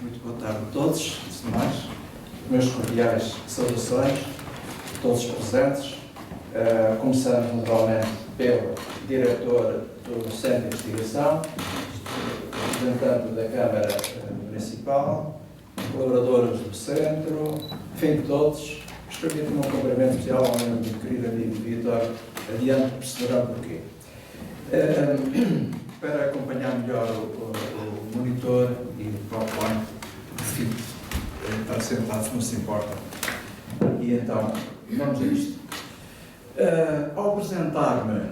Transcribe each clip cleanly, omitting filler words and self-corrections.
Muito boa tarde a todos, antes de mais. Meus cordiais saudações a todos os presentes. Começamos naturalmente pelo diretor do Centro de Investigação, representante da Câmara Municipal, colaboradores do Centro, enfim, todos. Gostaria de um cumprimento especial ao meu querido amigo Vítor, adiante perceberá porquê. Para acompanhar melhor o monitor e o PowerPoint, prefiro estar sentado, se não se importa. E então, vamos a isto. Ao apresentar-me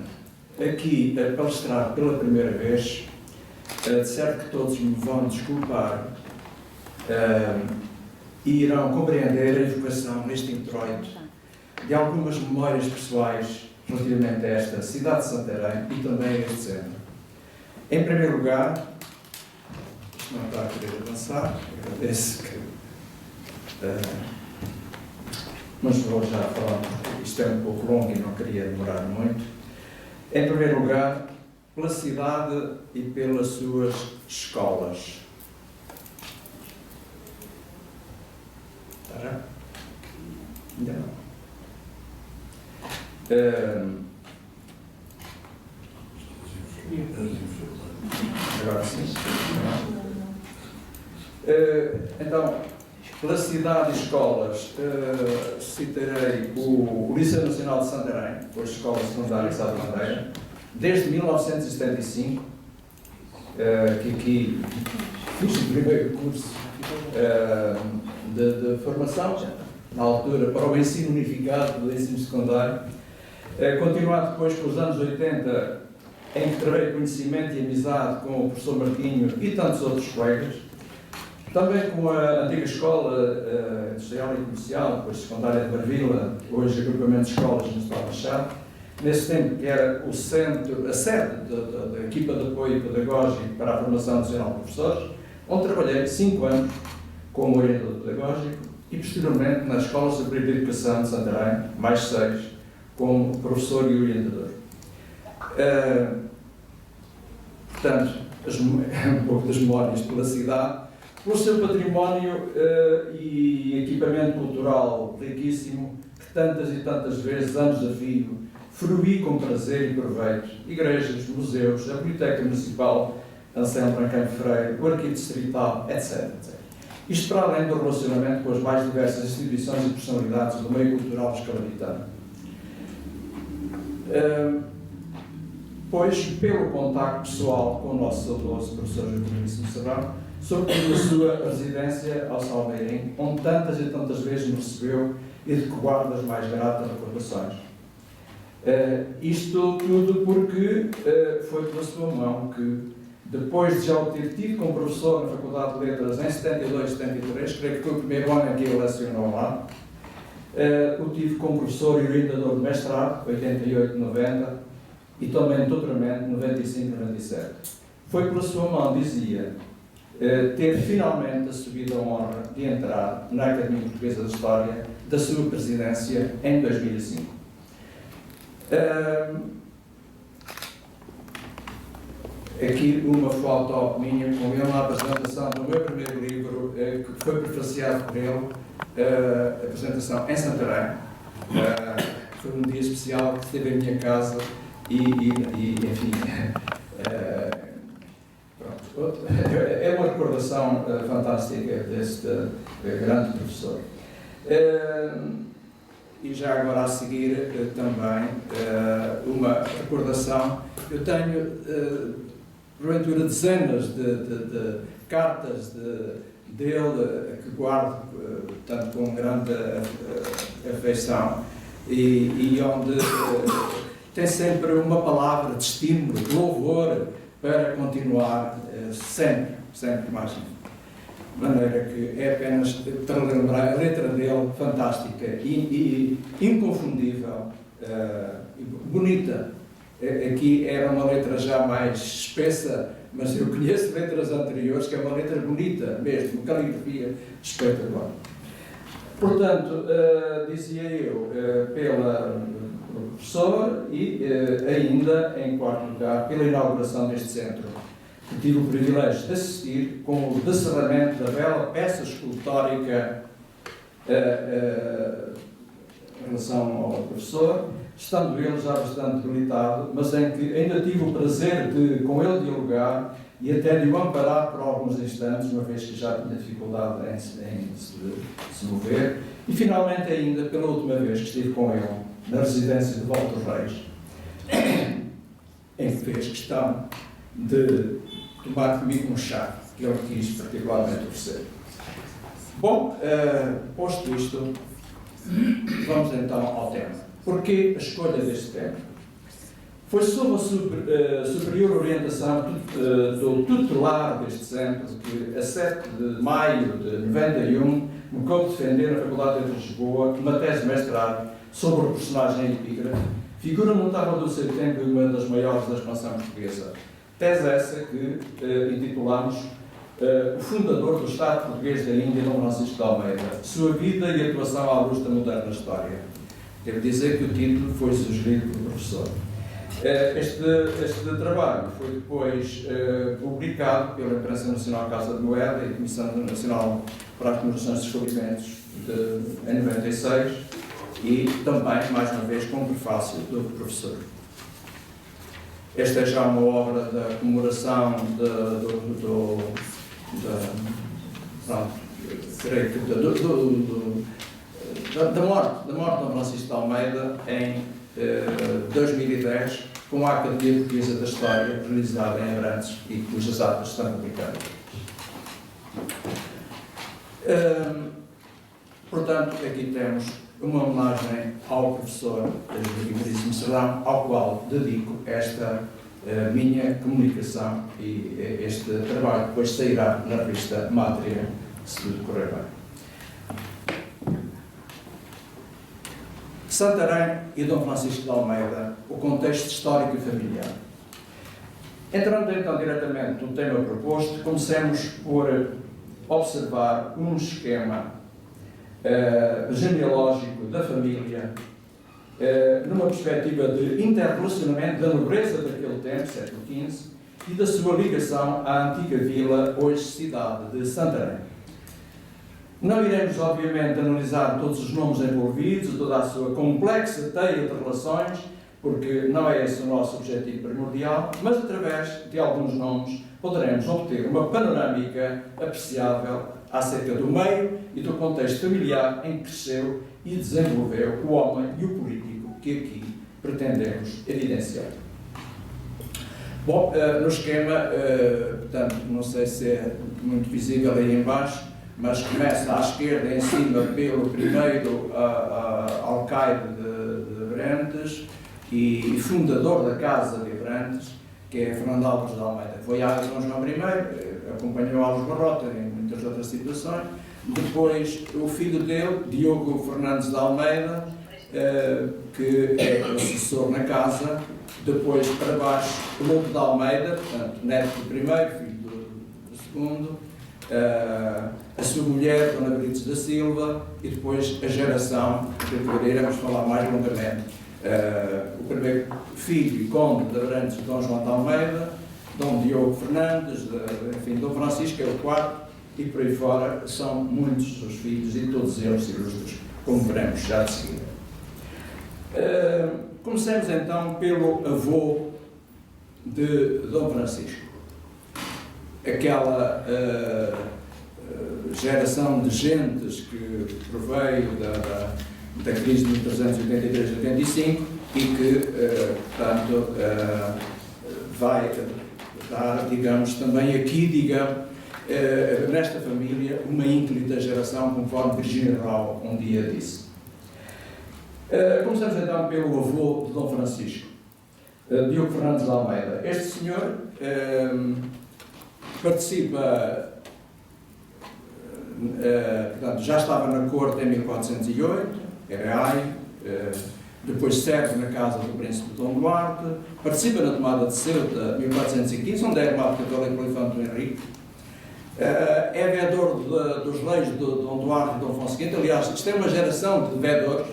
aqui a palestrar pela primeira vez, de certo que todos me vão desculpar e irão compreender a evocação neste introito de algumas memórias pessoais relativamente a esta cidade de Santarém e também a este centro. Em primeiro lugar, isto não está a querer avançar, agradeço que... mas vou já falar, porque isto é um pouco longo e não queria demorar muito. Em primeiro lugar, pela cidade e pelas suas escolas. Está já? Ainda não. Agora sim. Então, pela cidade e escolas, citarei o Liceu Nacional de Santarém, depois Escola Secundária de Sá da Bandeira, desde 1975, que aqui fiz o primeiro curso de formação, na altura, para o ensino unificado do ensino secundário, continuado depois pelos anos 80, em que travei conhecimento e amizade com o professor Martinho e tantos outros colegas, também com a antiga Escola Industrial e Comercial, depois secundária de Barvila, hoje agrupamento de escolas no Estado Machado, nesse tempo que era o centro, a sede da equipa de apoio pedagógico para a formação nacional de professores, onde trabalhei 5 anos como orientador pedagógico e posteriormente nas Escolas Superior de Educação de Santarém, mais 6, como professor e orientador. Portanto, um pouco das memórias pela cidade, pelo seu património e equipamento cultural riquíssimo, que tantas e tantas vezes, anos a fio, fruí com prazer e proveito, igrejas, museus, a Biblioteca Municipal, Anselmo Branco Freire, o Arquivo Distrital, etc. Isto para além do relacionamento com as mais diversas instituições e personalidades do meio cultural escravitano. Pois, pelo contacto pessoal com o nosso saudoso professor Joaquim Serrão, sobretudo a sua residência ao Salmeirim, onde tantas e tantas vezes me recebeu e de que guardo as mais gratas recordações. Isto tudo porque foi pela sua mão que, depois de já o ter tido como professor na Faculdade de Letras em 72, 73, creio que foi o primeiro ano em que ele lecionou lá, o tive como professor e orientador de mestrado, 88, 90, e também de doutoramento, 95, 97. Foi pela sua mão, dizia, ter finalmente assumido a honra de entrar na Academia Portuguesa de História da sua presidência em 2005. Aqui uma foto minha com ele na apresentação do meu primeiro livro, que foi prefaciado por ele, a apresentação em Santarém. Foi um dia especial que esteve em minha casa e enfim, pronto. É uma recordação fantástica deste grande professor. E já agora a seguir também uma recordação. Eu tenho porventura dezenas de cartas dele que guardo tanto com grande afeição e onde tem sempre uma palavra de estímulo, de louvor para continuar sempre mais. De maneira que é apenas para lembrar a letra dele fantástica e inconfundível e bonita. Aqui era uma letra já mais espessa, mas eu conheço letras anteriores que é uma letra bonita mesmo, caligrafia espetacular. Portanto, dizia eu, pela professora e ainda, em quarto lugar, pela inauguração deste centro. que tive o privilégio de assistir com o descerramento da bela peça escultórica em relação ao professor, estando ele já bastante debilitado, mas em que ainda tive o prazer de com ele dialogar e até de o amparar por alguns instantes, uma vez que já tinha dificuldade em se mover, e finalmente ainda, pela última vez que estive com ele, na residência de Volta dos Reis, em que fez questão de tomar comigo um chá, que ele quis particularmente oferecer. Bom, posto isto, vamos então ao tema. Porquê a escolha deste tema? Foi sob a superior orientação do tutelar deste centro que, a 7 de maio de 91, me coube defender na Faculdade de Lisboa uma tese de mestrado sobre o personagem epígrafe, figura notável do seu tempo e uma das maiores da expansão portuguesa. Tese essa que intitulamos O Fundador do Estado Português da Índia, Dom Francisco de Almeida, Sua Vida e Atuação à Luz da Moderna História. Devo dizer que o título foi sugerido pelo professor. Este trabalho foi depois publicado pela Imprensa Nacional Casa de Moeda e Comissão Nacional para as Comemorações dos Descobrimentos em 96 e também, mais uma vez, com o prefácio do professor. Esta é já uma obra da comemoração da morte de Dom Francisco de Almeida em 2010, com a Academia Portuguesa da História, realizada em Abrantes e cujas atas estão publicadas. Portanto, aqui temos uma homenagem ao professor Veríssimo Serrão, ao qual dedico esta minha comunicação e este trabalho depois sairá na revista Mátria, se tudo correr bem. Santarém e Dom Francisco de Almeida, o contexto histórico e familiar. Entrando então diretamente no tema proposto, comecemos por observar um esquema genealógico da família, numa perspectiva de interrelacionamento da nobreza daquele tempo, século XV, e da sua ligação à antiga vila, hoje cidade de Santarém. Não iremos, obviamente, analisar todos os nomes envolvidos, toda a sua complexa teia de relações, porque não é esse o nosso objetivo primordial, mas através de alguns nomes poderemos obter uma panorâmica apreciável acerca do meio e do contexto familiar em que cresceu e desenvolveu o homem e o político que aqui pretendemos evidenciar. Bom, no esquema, portanto, não sei se é muito visível aí em baixo, mas começa à esquerda, em cima, pelo primeiro alcaide de Abrantes e fundador da Casa de Abrantes, que é Fernando Alves de Almeida. Foi a Dom João I, acompanhou Alves Barrota em muitas outras situações. Depois, o filho dele, Diogo Fernandes de Almeida, que é o sucessor na casa. Depois, para baixo, Lobo de Almeida, portanto, neto do primeiro, filho do segundo. A sua mulher, Dona Brites da Silva, e depois a geração, que iremos falar mais longamente. O primeiro filho e conde de Abrantes, Dom João de Almeida, Dom Diogo Fernandes, enfim, Dom Francisco é o quarto, e por aí fora são muitos os filhos e todos eles ilustres, como veremos já de seguida. Comecemos então pelo avô de Dom Francisco. Aquela geração de gentes que proveio da crise de 1383-85 e que, portanto, vai dar, digamos, também aqui, digamos, nesta família, uma ínclita geração, conforme Virginia Rao um dia disse. Começamos então pelo avô de Dom Francisco, Diogo Fernandes de Almeida. Este senhor participa, portanto, já estava na corte em 1408, era ai, depois serve na casa do príncipe Dom Duarte, participa na tomada de Ceuta em 1415, onde é armado católico pelo infante Henrique, é vereador dos reis de Dom Duarte e Dom Afonso V. Aliás, isto é uma geração de vereadores,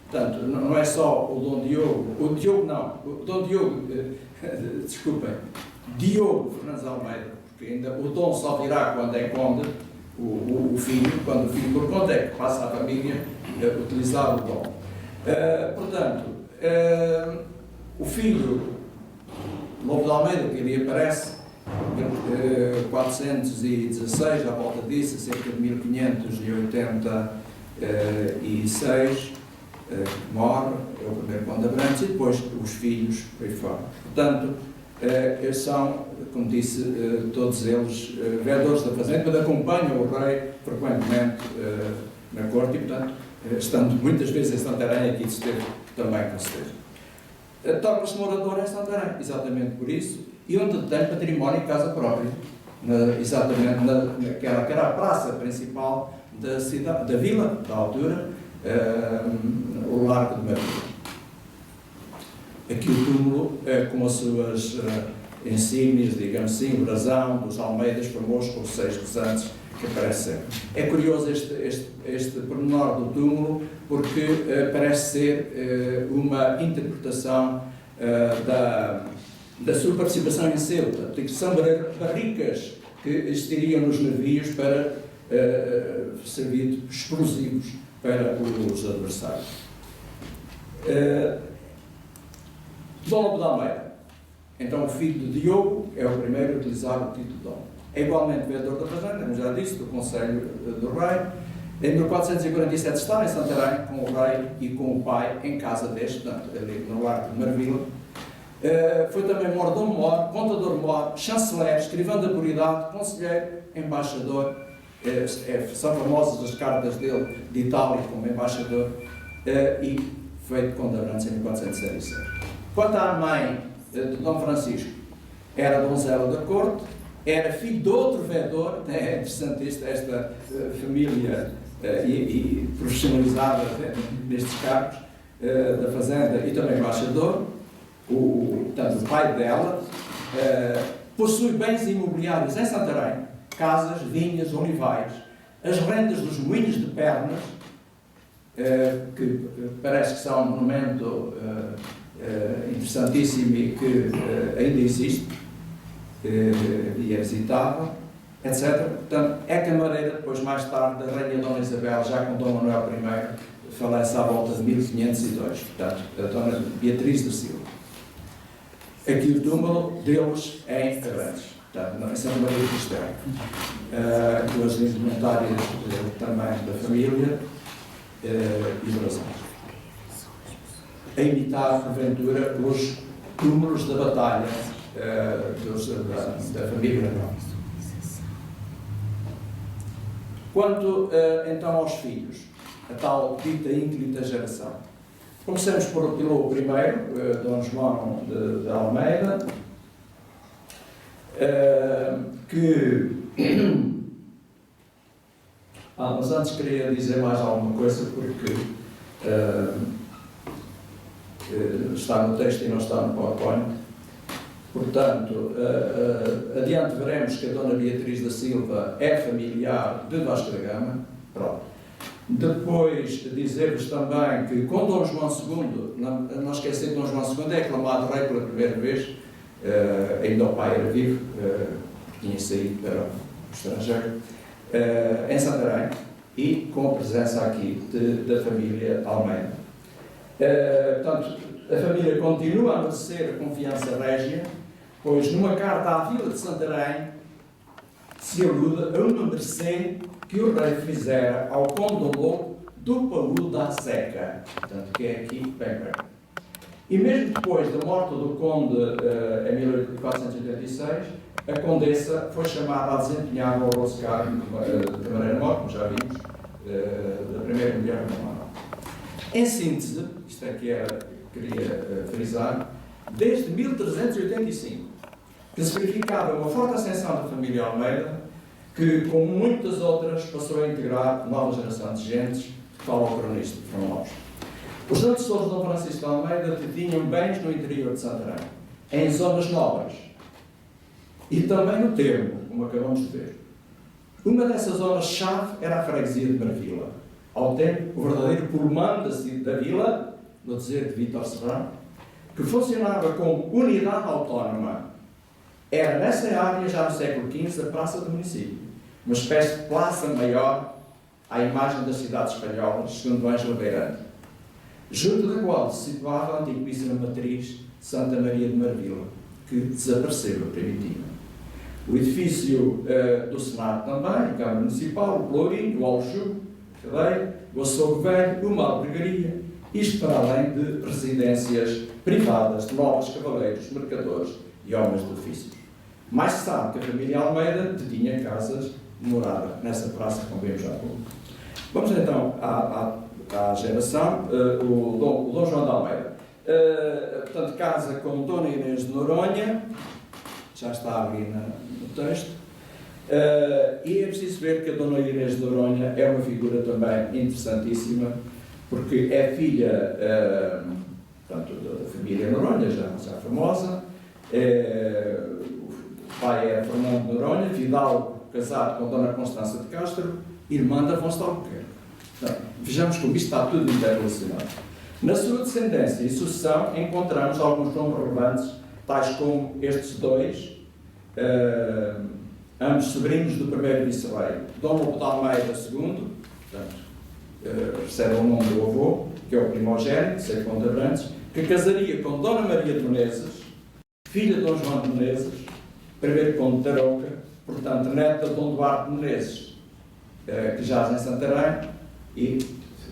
portanto, não é só o Dom Diogo, o Dom Diogo, desculpem, Diogo Fernandes Almeida, porque ainda o Dom só virá quando é conde, o filho, quando o filho por conta é que passa à família a utilizar o Dom. Portanto, o filho Lobo de Almeida, que ali aparece, 416, à volta disso, cerca de 1586, morre, é o primeiro conde de Abrantes, e depois os filhos por aí fora. Portanto, são, como disse, todos eles vereadores da Fazenda, mas acompanham o rei frequentemente na corte e, portanto, estando muitas vezes em Santarém, aqui esteve também com certeza. Torna-se morador em Santarém, exatamente por isso, e onde tem património e casa própria, exatamente naquela que era a praça principal da cidade, da vila, da altura, o Largo de Maria. Aqui o túmulo, com as suas insígnias, digamos assim, o brasão dos Almeidas, famoso por 6 pesantes, que aparece sempre. É curioso este pormenor do túmulo, porque parece ser uma interpretação da sua participação em Ceuta, que são barricas que existiriam nos navios para servir de explosivos para os adversários. Dom Lobo de Almeida, então o filho de Diogo, é o primeiro a utilizar o título de Dom. É igualmente vereador da Fazenda, como já disse, do Conselho do Rei. Em 1447 estava em Santarém com o rei e com o pai em casa deste, portanto, ali no Largo de Marvila. Foi também mordomo-mor, contador-mor, chanceler, escrivão da puridade, conselheiro, embaixador. São famosas as cartas dele de Itália como embaixador e feito conde de Abrantes em 1407. Quanto à mãe de Dom Francisco, era donzela da corte, era filho de outro vereador, é interessante esta família e profissionalizada nestes cargos da Fazenda e também embaixador. Portanto, o pai dela possui bens imobiliários em Santarém, casas, vinhas, olivais, as rendas dos moinhos de Pernas, que parece que são um monumento interessantíssimo e que ainda existe e é visitável, etc. Portanto, é camareira, depois mais tarde, da Rainha Dona Isabel, já com Dom Manuel I, falece à volta de 1502, portanto, a Dona Beatriz da Silva. Aqui o túmulo deles é em Abrantes, portanto, em Santa Maria do Castelo, com as indumentárias também da família e brasões. A imitar, porventura, os túmulos da batalha da família real. Quanto então aos filhos, a tal dita ínclita geração. Começamos pelo primeiro, Dom João de Almeida, que... mas antes queria dizer mais alguma coisa, porque está no texto e não está no PowerPoint. Portanto, adiante veremos que a Dona Beatriz da Silva é familiar de Vasco da Gama. Pronto. Depois, dizer-vos também que com Dom João II, não esquecer que Dom João II é aclamado rei pela primeira vez, ainda o pai era vivo, tinha saído para o estrangeiro, em Santarém, e com a presença aqui da família Almeida. Portanto, a família continua a merecer a confiança régia, pois numa carta à vila de Santarém se alude a uma mercê que o rei fizera ao conde Lobo do Paúl da Seca, portanto, que é aqui bem perto. E mesmo depois da morte do conde em 1486, a condessa foi chamada a desempenhar o honroso cargo de camareira-mor, como já vimos, da primeira mulher romana. Em síntese, isto é que queria frisar, desde 1385, que se verificava uma forte ascensão da família Almeida, que, como muitas outras, passou a integrar nova geração de gentes, que fala o cronista Fernão Lopes. Os antecessores de Dom Francisco de Almeida tinham bens no interior de Santarém, em zonas nobres, e também no termo, como acabamos de ver. Uma dessas zonas-chave era a freguesia de Marvila, ao tempo o verdadeiro pulmão da vila, no dizer de Vítor Serrano, que funcionava como unidade autónoma Era nessa área, já no século XV, a praça do município, uma espécie de plaça maior à imagem das cidades espanholas, segundo Ângelo Beirante, junto da qual se situava a antiquíssima matriz Santa Maria de Marvila, que desapareceu a primitiva. O edifício do Senado também, a Câmara Municipal, o Pelourinho, o Aljugo, o Cadeiro, o Açougue Velho, uma albergaria, isto para além de residências privadas de nobres cavaleiros, mercadores e homens de ofícios. Mais se sabe que a família Almeida detinha casas de morada nessa praça, como vimos há pouco. Vamos então à geração, o Dom João de Almeida. Portanto, casa com Dona Inês de Noronha, já está ali no texto, e é preciso ver que a Dona Inês de Noronha é uma figura também interessantíssima, porque é filha portanto, da família Noronha, já famosa. O pai é Fernando de Noronha, fidalgo, casado com Dona Constança de Castro, irmã de Afonso de Albuquerque. Então, vejamos como isto está tudo interrelacionado. Na sua descendência e sucessão encontramos alguns nomes relevantes, tais como estes dois, ambos sobrinhos do primeiro vice-rei, Dom Lobo de Almeida II, portanto, recebe o nome do avô, que é o primogénito, Sei Conde de Abrantes, que casaria com Dona Maria de Menezes, filha de Dom João de Menezes, primeiro Conde de Tarouca, portanto, neta de Dom Duarte de Menezes, que jaz em Santarém, e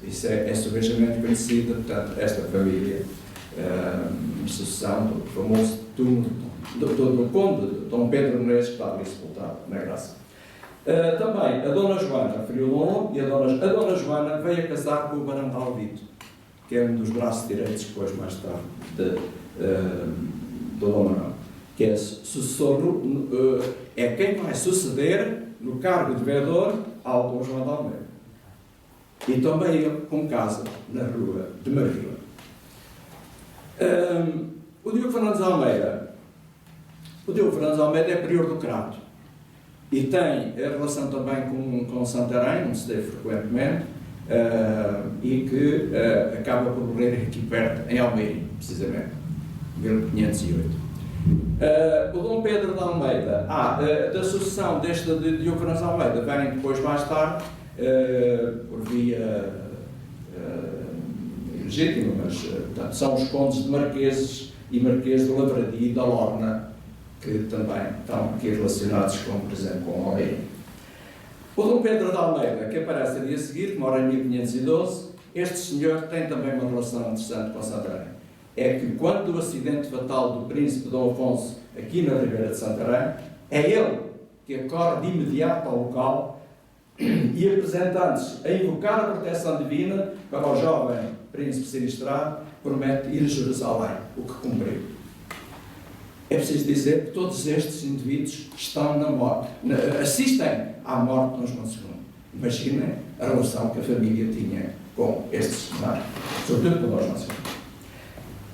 isso é subejamente conhecida, portanto, esta família, sucessão do famoso túmulo do Conde, Dom Pedro Menezes, que está ali sepultado na Graça. Também a Dona Joana, filho do Dom, e a Dona Joana veio a casar com o Barão de Alvito, que é um dos braços direitos, depois, mais tarde, do Dom Manuel, que é sucessor, é quem vai suceder no cargo de vereador ao Dom João de Almeida. E também ele com casa na rua de Marvila. O Diogo Fernandes Almeida é prior do Crato e tem a relação também com Santarém, onde se dê frequentemente, e que acaba por morrer aqui perto, em Almeirim, precisamente, em 1508. O Dom Pedro de Almeida, da sucessão deste de Diogo Fernandes Almeida, vem depois, mais tarde, por via ilegítima, mas portanto, são os condes de Marqueses e Marquês de Lavradia e da Lorna, que também estão aqui relacionados com, por exemplo, com Almeida. O Dom Pedro de Almeida, que aparece ali a seguir, que mora em 1512, este senhor tem também uma relação interessante com Santarém. É que quando o acidente fatal do príncipe Dom Afonso, aqui na Ribeira de Santarém, é ele que acorre de imediato ao local e apresentando-se a invocar a proteção divina para o jovem príncipe sinistrado, promete ir a Jerusalém, o que cumpriu. É preciso dizer que todos estes indivíduos estão na morte, assistem à morte de Dom João II. Imaginem a relação que a família tinha com estes cenários, sobretudo com Dom João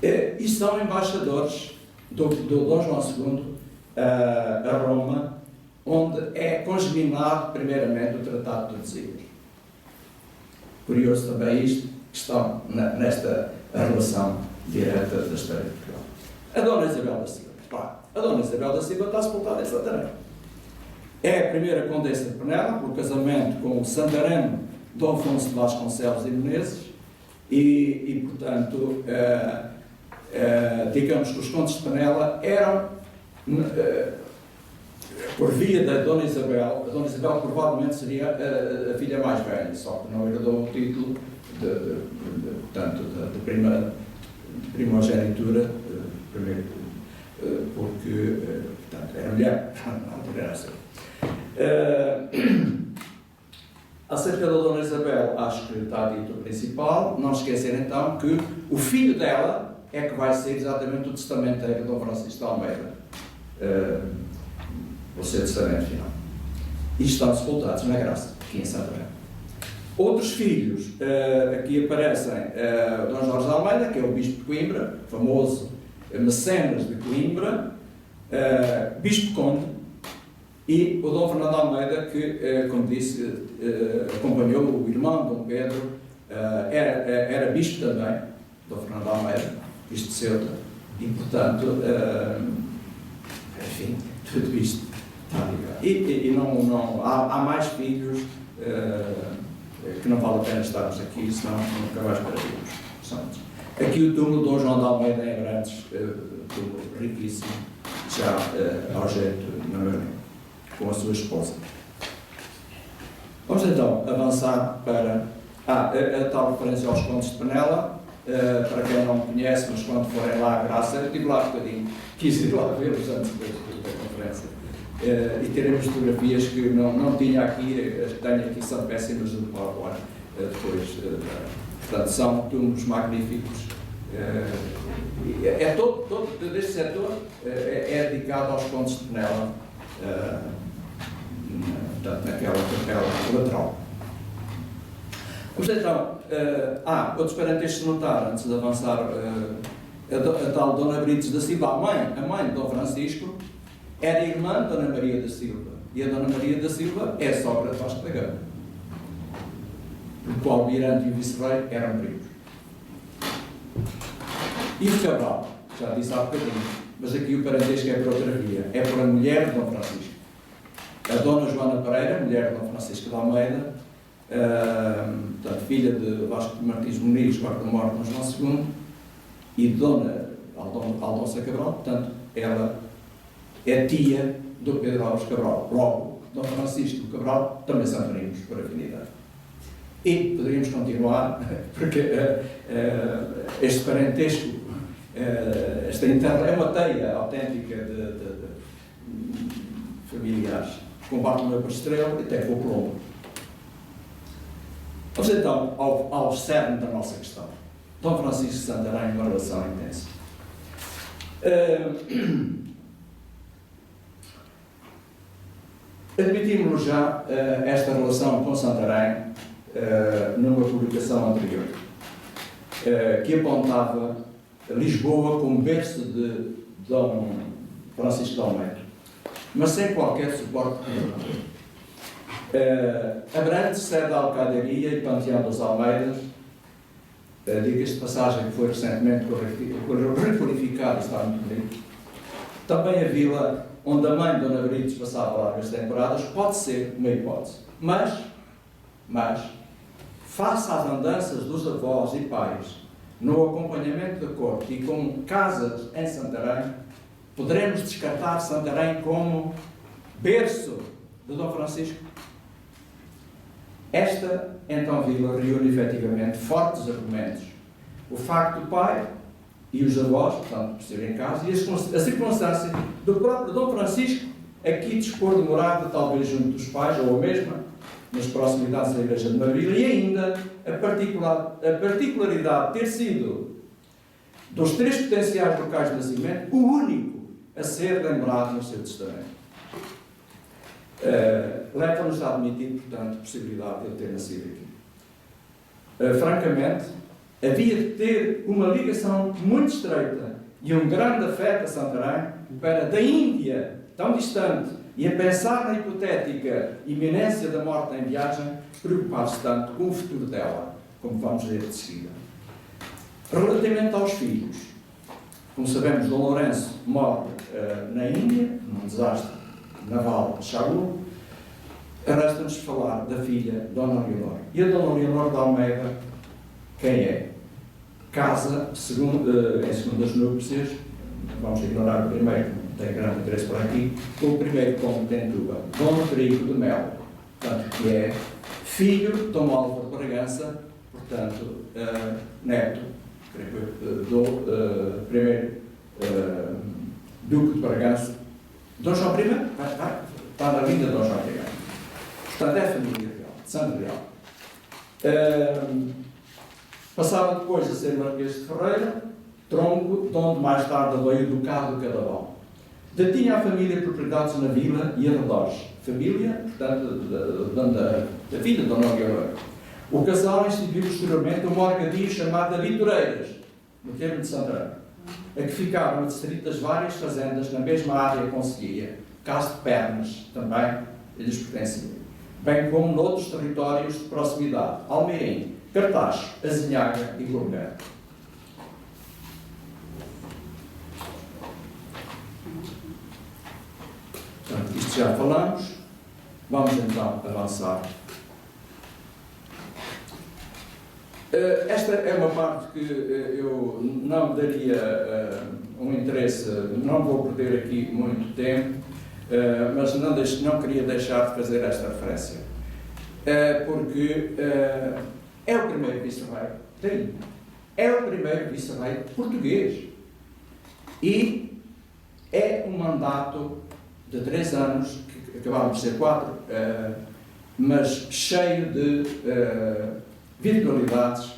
II. E são embaixadores do Dom João II a Roma, onde é congeminado primeiramente o Tratado de Tordesilhas. Curioso também isto, que estão nesta relação direta da história de Portugal. A Dona Isabel da Silva. A Dona Isabel da Silva está sepultada em Santarém. É a primeira condessa de Penela, por casamento com o santareno Dom Afonso de Vasconcelos e Menezes, e portanto, digamos que os condes de Penela eram, por via da Dona Isabel, a Dona Isabel provavelmente seria a filha mais velha, só que não herdou o título portanto, de primogenitura, porque portanto, era mulher, não era assim. Acerca da Dona Isabel, acho que está dito o principal. Não esquecer então que o filho dela é que vai ser exatamente o testamenteiro de Dom Francisco de Almeida, o seu testamento final. E estão sepultados na Graça, aqui em Santarém. Outros filhos, aqui aparecem Dom Jorge de Almeida, que é o Bispo de Coimbra, famoso mecenas de Coimbra, Bispo Conde, e o Dom Fernando Almeida, que, como disse, acompanhou o irmão Dom Pedro, era bispo também, Dom Fernando Almeida, bispo de Ceuta, e, portanto, enfim, tudo isto está ligado. E não, há mais filhos que não vale a pena estarmos aqui, senão nunca mais pararíamos. Aqui o túmulo de Dom João de Almeida em Abrantes, túmulo riquíssimo, já ao jeito na Marlene, com a sua esposa. Vamos então avançar para a tal referência aos Contos de Penela. Para quem não me conhece, mas quando forem lá à Graça, eu estive lá um bocadinho, quis ir lá vê-los antes da conferência, e teremos fotografias que não tinha aqui, as que tenho aqui são péssimas do PowerPoint, depois, portanto, são túmulos magníficos. Todo deste setor é dedicado aos Contos de Penela, portanto, naquela capela lateral. Vamos então, outros parentescos de notar, antes de avançar, a tal Dona Brites da Silva, a mãe de Dom Francisco, era irmã de Dona Maria da Silva, e a Dona Maria da Silva é sogra de Vasco da Gama, do qual o Almirante e o Vice-Rei eram primos. E o Cabral, já disse há bocadinho, mas aqui o parentesco é por outra via, é por a mulher de Dom Francisco. A Dona Joana Pereira, mulher de Dom Francisco de Almeida, portanto, filha de Vasco de Martins Muniz, guarda-morte no João II, e Dona Aldonça Cabral, portanto, ela é tia do Pedro Alves Cabral. Logo, Dom Francisco Cabral também são primos, por afinidade. E poderíamos continuar, porque este parentesco, esta interna, é uma teia autêntica de familiares, com parte do meu Estrela e até com o Colombo. Vamos então ao cerne da nossa questão. Dom Francisco de Santarém, uma relação intensa. Admitimos já esta relação com Santarém numa publicação anterior, que apontava Lisboa como berço de Dom Francisco de Almeida, mas sem qualquer suporte regional. Abrantes, sede da Alcadaria e Panteão dos Almeidas, diga-se de passagem que foi recentemente requalificado, está muito bonito. Também a vila onde a mãe de Dona Brites passava largas temporadas, pode ser uma hipótese. Mas, face às andanças dos avós e pais, no acompanhamento da corte e com casas em Santarém, poderemos descartar Santarém como berço de Dom Francisco? Esta, então, vila reúne efetivamente fortes argumentos. O facto do pai e os avós, portanto, por serem em casa, e a circunstância do próprio Dom Francisco aqui dispor de morada, talvez junto dos pais, ou a mesma, nas proximidades da Igreja de Maravilha, e ainda a particularidade de ter sido, dos 3 potenciais locais de nascimento, o único a ser lembrado no seu testamento. Leva-nos a admitir, portanto, a possibilidade de ele ter nascido aqui. Francamente, havia de ter uma ligação muito estreita e um grande afeto a Santarém para, da Índia, tão distante, e a pensar na hipotética iminência da morte em viagem, preocupar-se tanto com o futuro dela, como vamos ver de seguida. Relativamente aos filhos, como sabemos, Dom Lourenço morre na Índia, num desastre naval de Charu. Resta-nos falar da filha, Dona Leonor. E a Dona Leonor de Almeida, quem é? Casa, em segundas núpcias, vamos ignorar o primeiro, não tem grande interesse por aqui, com o primeiro conde de Tentuba, Dom Rodrigo de Melo, portanto, que é filho de Dom Álvaro de Bragança, portanto, neto do primeiro Duque de Bragança. Dom João I, está na linha de Dom João I. Portanto, é família real, de sangue real. Passava depois a ser Marquês de Ferreira, tronco, de onde mais tarde veio o Ducado de Cadaval. Detinha a família propriedades na vila e arredores. Família, portanto, da filha de Dona Leonor. O casal instituiu posteriormente uma morgadia chamada Vitoreiras, no termo de Santarém, a que ficaram no distrito das várias fazendas na mesma área concelhia, caso de Pernas, também lhes pertencia, bem como noutros territórios de proximidade, Almeirim, Cartaxo, Azinhaga e Corungueiro. Isso já falamos. Vamos então avançar. Esta é uma parte que eu não daria um interesse, não vou perder aqui muito tempo, mas não queria deixar de fazer esta referência. Porque é o primeiro vice-rei da Índia. É o primeiro vice-rei português. E é um mandato de 3 anos, que acabaram de ser 4, mas cheio de virtualidades.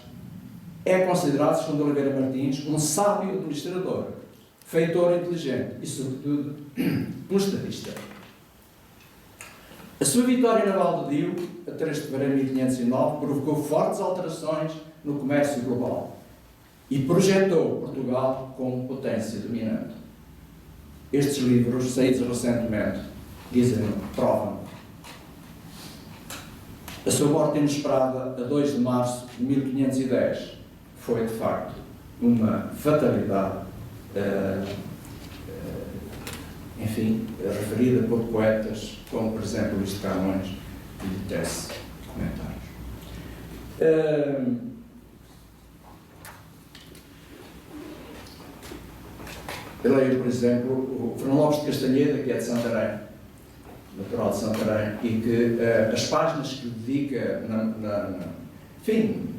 É considerado, segundo Oliveira Martins, um sábio administrador, feitor inteligente e, sobretudo, um estadista. A sua vitória na Val do Dio, a 3 de fevereiro de 1509, provocou fortes alterações no comércio global e projetou Portugal como potência dominante. Estes livros, saídos recentemente, dizem, provam. A sua morte inesperada, a 2 de março de 1510, foi, de facto, uma fatalidade, enfim, referida por poetas como, por exemplo, Luís de Camões, que lhe tece comentários. Eu leio, por exemplo, o Fernão Lopes de Castanheda, que é de Santarém, natural de Santarém, e que as páginas que dedica, enfim,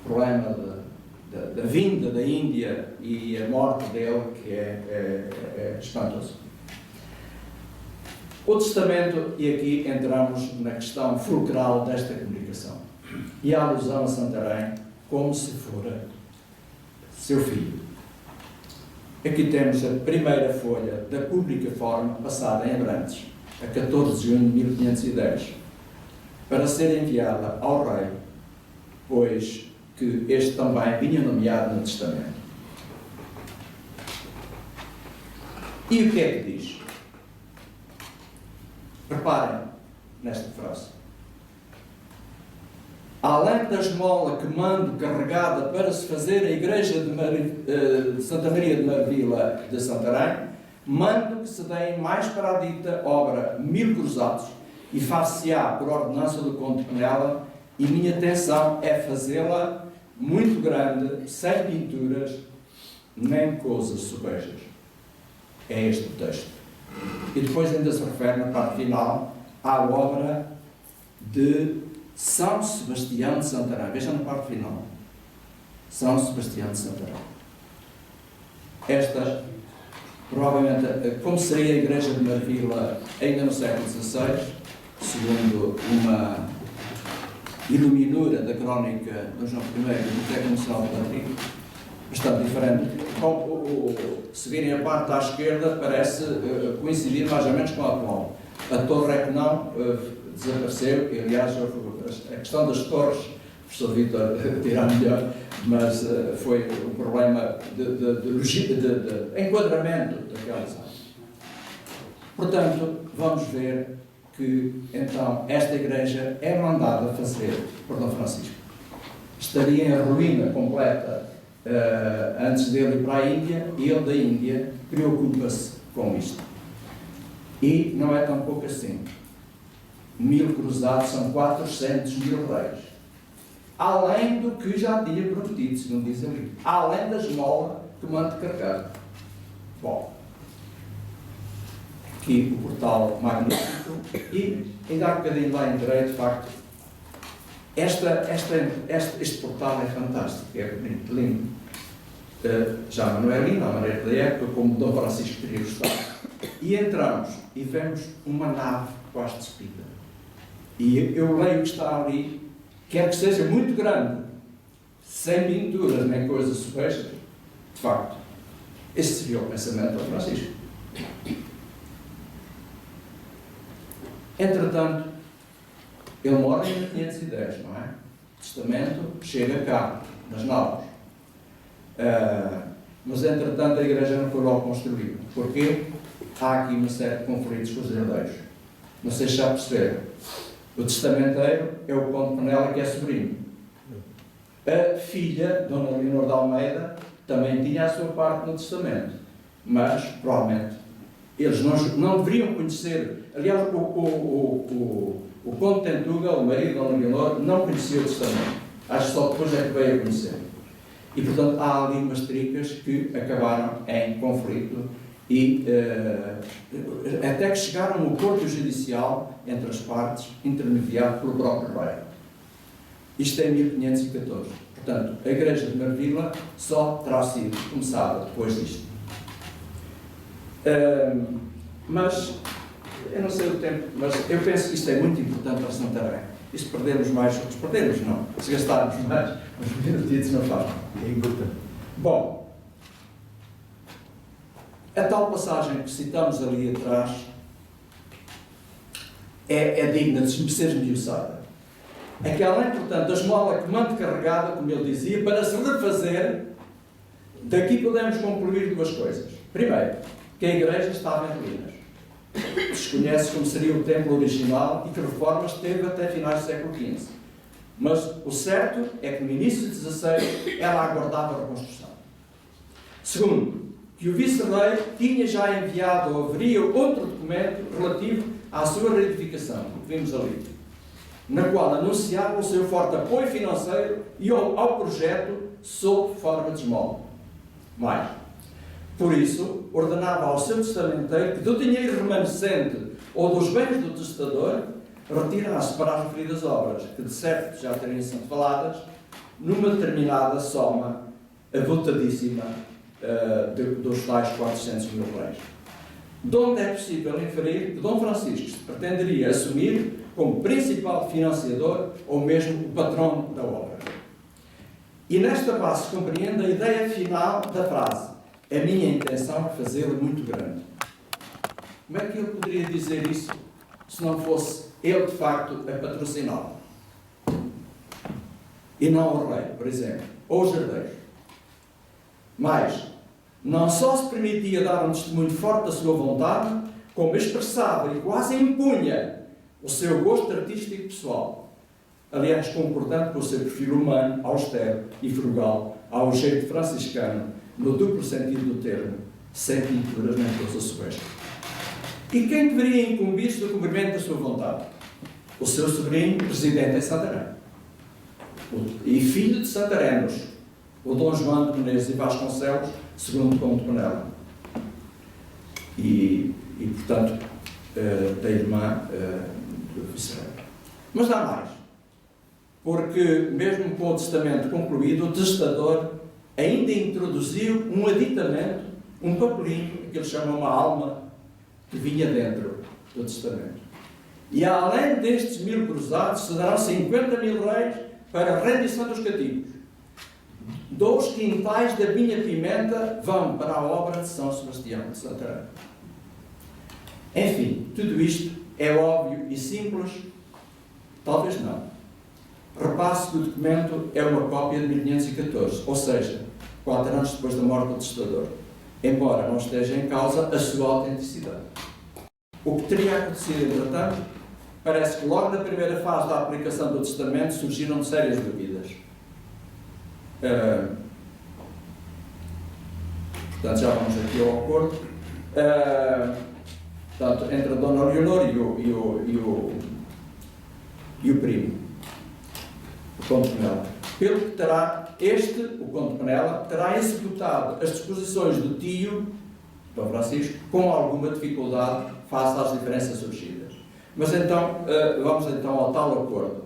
o problema da vinda da Índia e a morte dele, que é espantoso. O testamento, e aqui entramos na questão fulcral desta comunicação, e a alusão a Santarém como se fora seu filho. Aqui temos a primeira folha da pública forma passada em Abrantes, a 14 de junho de 1510, para ser enviada ao rei, pois que este também vinha nomeado no testamento. E o que é que diz? Reparem nesta frase. Além da esmola que mando carregada para se fazer a igreja de Santa Maria de Marvila de Santarém, mando que se deem mais para a dita obra 1000 cruzados e far-se-á por ordenança do Conde de Penela, e minha intenção é fazê-la muito grande, sem pinturas, nem coisas sobejas. É este o texto. E depois ainda se refere, na parte final, à obra de São Sebastião de Santarém. Vejam na parte final. São Sebastião de Santarém. Esta, provavelmente, como seria a igreja de Marvila ainda no século XVI, segundo uma iluminura da crónica do João I da Biblioteca Nacional de Madrid, bastante diferente. Se virem a parte à esquerda, parece coincidir mais ou menos com a atual. A torre é que não desapareceu, e aliás, a questão das torres, o professor Vítor dirá melhor, mas foi um problema de enquadramento daquelas áreas. Portanto, vamos ver que, então, esta igreja é mandada fazer por Dom Francisco. Estaria em ruína completa antes dele ir para a Índia, e ele da Índia preocupa-se com isto. E não é tão pouco assim. 1000 cruzados são 400.000 reis. Além do que já tinha prometido, segundo diz ali. Além da esmola que manda carregar. Bom, aqui o portal magnífico, e ainda há um bocadinho lá entrei, de facto, este portal é fantástico, é bonito, lindo. Já não é lindo, à maneira da época, como Dom Francisco teria gostado. E entramos e vemos uma nave quase despida. E eu leio o que está ali, quer que seja muito grande, sem pinturas nem coisas sobejas, de facto, esse seria o pensamento de Dom Francisco. Entretanto, ele morre em 1510, não é? O testamento chega cá, nas Novas. Mas, entretanto, a igreja não foi logo construída. Porquê? Há aqui uma série de conflitos com os herdeiros. Não sei se já perceberam. O testamenteiro é o Conde de Penela, que é sobrinho. A filha, Dona Leonor de Almeida, também tinha a sua parte no testamento. Mas, provavelmente, Eles não deveriam conhecer. Aliás, o Conde Tentugal, o marido da Dona Leonor, não conhecia o testamento. Acho que só depois é que veio a conhecer. E, portanto, há ali umas tricas que acabaram em conflito e até que chegaram a um acordo judicial entre as partes, intermediado pelo próprio rei. Isto é 1514. Portanto, a Igreja de Marvila só terá sido começada depois disto. Mas, eu não sei o tempo, mas eu penso que isto é muito importante para Santarém. E se perdermos mais, não. Se gastarmos mais, uns minutitos não faz. É importante. Bom, a tal passagem que citamos ali atrás é digna de ser esmiuçada. Aquela, portanto, da esmola que mande carregada, como ele dizia, para se refazer, daqui podemos concluir duas coisas. Primeiro, que a Igreja estava em ruínas. Desconhece como seria o templo original e que reformas teve até finais do século XV. Mas o certo é que no início de XVI ela aguardava a reconstrução. Segundo, que o vice-rei tinha já enviado ou haveria outro documento relativo à sua reedificação, que vimos ali, na qual anunciava o seu forte apoio financeiro e ao projeto sob forma de esmola. Mais, por isso, ordenava ao seu testamenteiro que do dinheiro remanescente ou dos bens do testador retirasse para as referidas obras, que de certo já teriam sido faladas, numa determinada soma avultadíssima dos tais 400 mil reis. De onde é possível inferir que Dom Francisco se pretenderia assumir como principal financiador ou mesmo o patrono da obra. E nesta base se compreende a ideia final da frase: a minha intenção é fazê-lo muito grande. Como é que ele poderia dizer isso se não fosse ele, de facto, a patrociná-lo? E não o rei, por exemplo, ou os herdeiros. Mas, não só se permitia dar um testemunho forte da sua vontade, como expressava e quase impunha o seu gosto artístico pessoal. Aliás, concordando com o seu perfil humano, austero e frugal, ao jeito franciscano, no duplo sentido do termo, sem pinturas nem coisa sobeja. E quem deveria incumbir-se do cumprimento da sua vontade? O seu sobrinho, presidente em Santarém. E filho de santarenos, o Dom João de Menezes e Vasconcelos, segundo Conde de Penela. E portanto, da irmã do vice-rei. Mas dá mais. Porque, mesmo com o testamento concluído, o testador ainda introduziu um aditamento, um papelinho, que ele chama uma alma, que vinha dentro do testamento. E além destes 1000 cruzados, se darão 50 mil reis para a rendição dos cativos. 2 quintais da vinha pimenta vão para a obra de São Sebastião de Santarém. Enfim, tudo isto é óbvio e simples? Talvez não. Repare-se que o documento é uma cópia de 1514, ou seja, 4 anos depois da morte do testador, embora não esteja em causa a sua autenticidade. O que teria acontecido, entretanto, parece que logo na primeira fase da aplicação do testamento surgiram sérias dúvidas. Portanto, já vamos aqui ao acordo. Portanto, entre a Dona Leonor e o primo, o Conde de Penela. Pelo que terá o Conde de Penela, terá executado as disposições do tio, Dom Francisco, com alguma dificuldade face às diferenças surgidas. Mas então, vamos então ao tal acordo.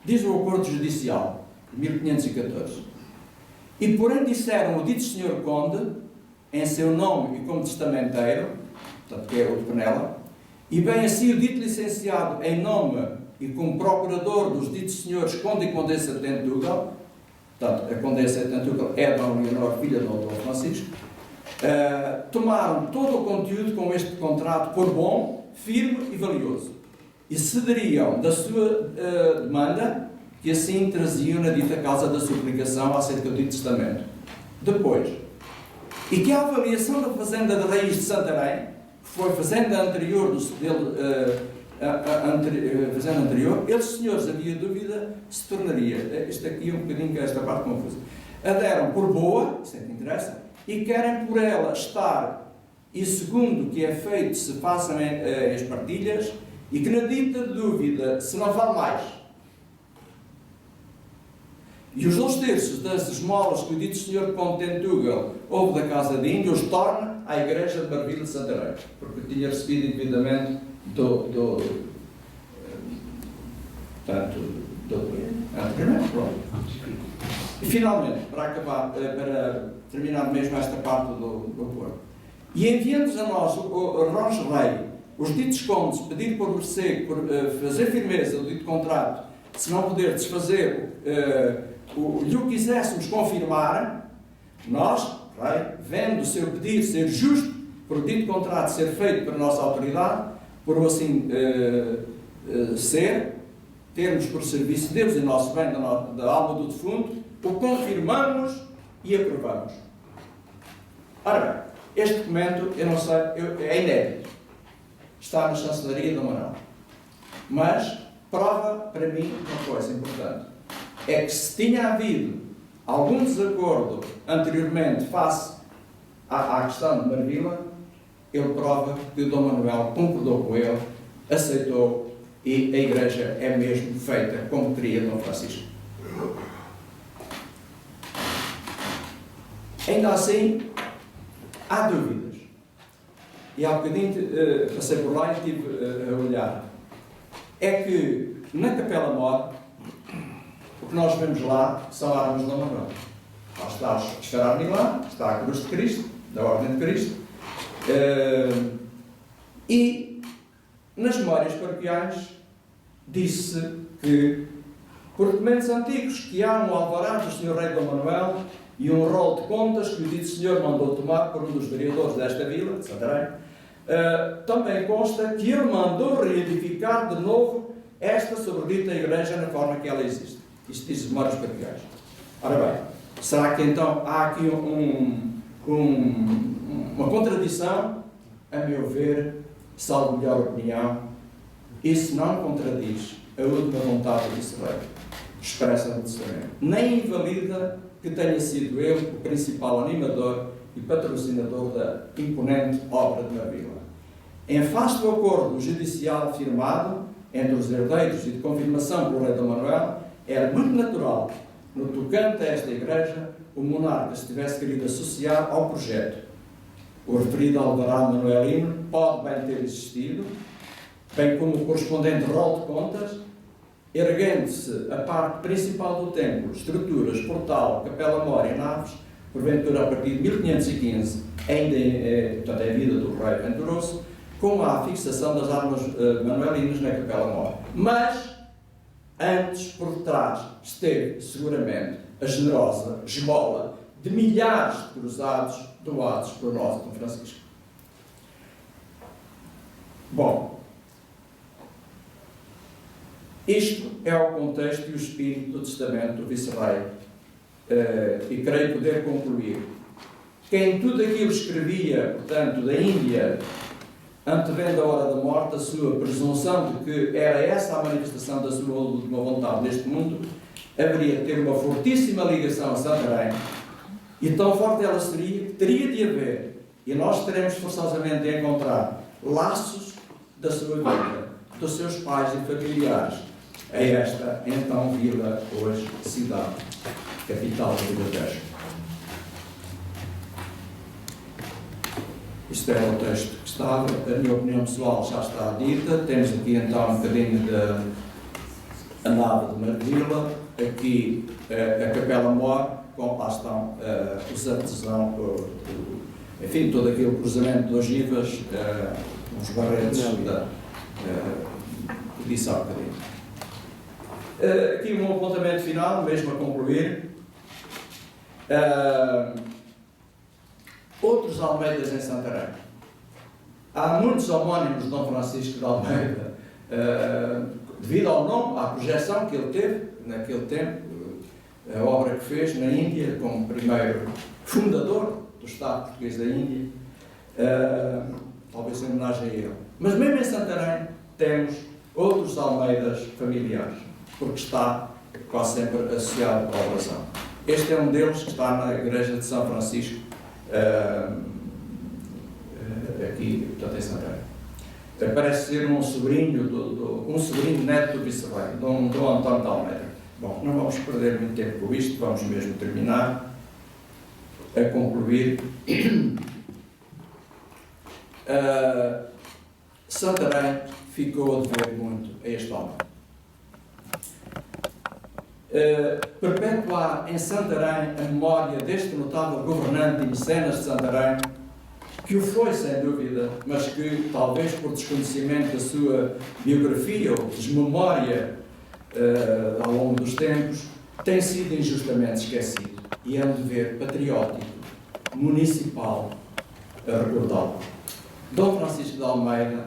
Diz o acordo judicial, de 1514. E porém disseram o dito senhor Conde, em seu nome e como testamenteiro, portanto, que é o de Penela, e bem assim o dito licenciado em nome e como procurador dos ditos senhores Conde e Condessa de Tentugal, portanto, a Condessa de Tentugal é a Dona Leonor, filha do Dom Francisco, tomaram todo o conteúdo com este contrato por bom, firme e valioso, e cederiam da sua demanda, que assim traziam na dita causa da suplicação acerca do dito testamento. Depois, e que a avaliação da fazenda de Raiz de Santarém, que foi fazenda anterior fazenda anterior, eles senhores, havia dúvida, se tornaria, isto aqui é um bocadinho que esta parte confusa, a deram por boa, isso é que interessa, e querem por ela estar e segundo, que é feito se façam as partilhas, e que na dita dúvida se não vale mais. E os 2/3 das esmolas que o dito Senhor de Ponte Tentugal houve da Casa de Índia, os torna à Igreja de Marvila de Santarém, porque tinha recebido indevidamente E finalmente, para acabar, para terminar mesmo esta parte do acordo, e enviando-nos a nós, Rons Rei, os ditos contos, pedir por mercê, por fazer firmeza do dito contrato, se não poder desfazer lhe o quiséssemos confirmar, nós, Rei, vendo o seu pedido ser justo, por o dito contrato ser feito para a nossa autoridade, por assim termos por serviço de Deus e nosso bem da alma do defunto, o confirmamos e aprovamos. Ora bem, este documento, eu não sei, é inédito. Está na chancelaria do Manuel. Mas prova para mim uma coisa importante. É que se tinha havido algum desacordo anteriormente face à questão de Marvila, ele prova que o Dom Manuel concordou com ele, aceitou, e a Igreja é mesmo feita como queria Dom Francisco. Ainda assim, há dúvidas. E há bocadinho passei por lá e estive a olhar. É que na Capela Mor, o que nós vemos lá são armas de Dom Manuel. Lá está o esferar de Milão, está a Cruz de Cristo, da Ordem de Cristo, e nas memórias paroquiais disse que, por documentos antigos, que há um alvará do Sr. Rei Dom Manuel e um rol de contas que o dito senhor mandou tomar por um dos vereadores desta vila, de Santarém, também consta que ele mandou reedificar de novo esta sobredita igreja na forma que ela existe. Isto diz as memórias paroquiais. Ora bem, será que então há aqui uma contradição? A meu ver, salvo melhor opinião, isso não contradiz a última vontade do Vice-Rei, expressa no testamento. Nem invalida que tenha sido ele o principal animador e patrocinador da imponente obra de Marvila. Em face do acordo judicial firmado entre os herdeiros e de confirmação pelo Rei Dom Manuel, era muito natural, no tocante a esta igreja, o monarca se tivesse querido associar ao projeto. O referido alvará manuelino pode bem ter existido, bem como o correspondente rol de contas, erguendo-se a parte principal do templo, estruturas, portal, capela mor e naves, porventura a partir de 1515, ainda portanto, é a vida do rei venturoso, com a fixação das armas manuelinas na capela mor. Mas, antes, por trás, esteve seguramente a generosa esmola de milhares de cruzados doados por nosso Dom Francisco. Bom, isto é o contexto e o espírito do testamento do Vice-Rei, e creio poder concluir que em tudo aquilo escrevia, portanto, da Índia, antevendo a hora da morte, a sua presunção de que era essa a manifestação da sua última vontade neste mundo, haveria de ter uma fortíssima ligação a Santarém, e tão forte ela seria que teria de haver, e nós teremos forçosamente de encontrar laços da sua vida, dos seus pais e familiares, a esta então vila, hoje cidade, capital do Bangladesh. Isto era o texto que estava, a minha opinião pessoal já está dita. Temos aqui então um bocadinho da nave de Marvila, aqui a Capela Mor, com lá estão os artesãos, enfim, todo aquele cruzamento de ogivas, os barretes que disse há bocadinho. Aqui um apontamento final, mesmo a concluir. Outros Almeidas em Santarém. Há muitos homónimos de Dom Francisco de Almeida, devido ao nome, à projeção que ele teve naquele tempo, a obra que fez na Índia, como primeiro fundador do Estado português da Índia, talvez em homenagem a ele. Mas mesmo em Santarém temos outros Almeidas familiares, porque está quase sempre associado à oração. Este é um deles que está na Igreja de São Francisco, aqui, portanto, em Santarém. Parece ser um sobrinho neto do vice-rei, Dom António de Almeida. Bom, não vamos perder muito tempo com isto, vamos mesmo terminar, a concluir. Santarém ficou a dever muito a este homem. Perpetuar em Santarém a memória deste notável governante e mecenas de Santarém, que o foi sem dúvida, mas que talvez por desconhecimento da sua biografia ou desmemória ao longo dos tempos, tem sido injustamente esquecido. E é um dever patriótico, municipal, a recordá-lo. Dom Francisco de Almeida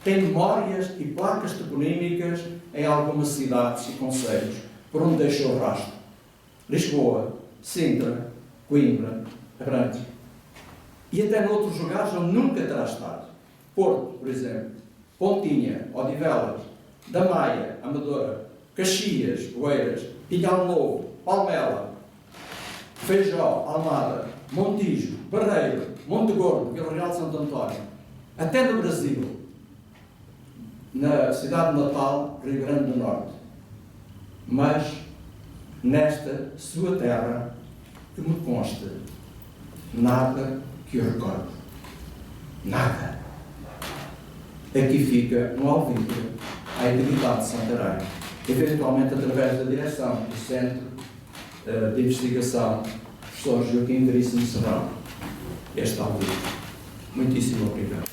tem memórias e placas toponímicas em algumas cidades e concelhos, por onde deixou rastro. Lisboa, Sintra, Coimbra, Abrantes. E até noutros lugares onde nunca terá estado. Porto, por exemplo, Pontinha, Odivelas, Damaia, Amadora, Caxias, Oeiras, Pinhal Novo, Palmela, Feijó, Almada, Montijo, Barreiro, Monte Gordo, Vila Real de Santo António, até no Brasil, na cidade de Natal, Rio Grande do Norte. Mas, nesta sua terra, que me consta, nada que eu recordo. Nada. Aqui fica um alvitre à integridade de Santarém, eventualmente através da direção do Centro de Investigação, professor Joaquim Veríssimo Serrão. Este alvitre. Muitíssimo obrigado.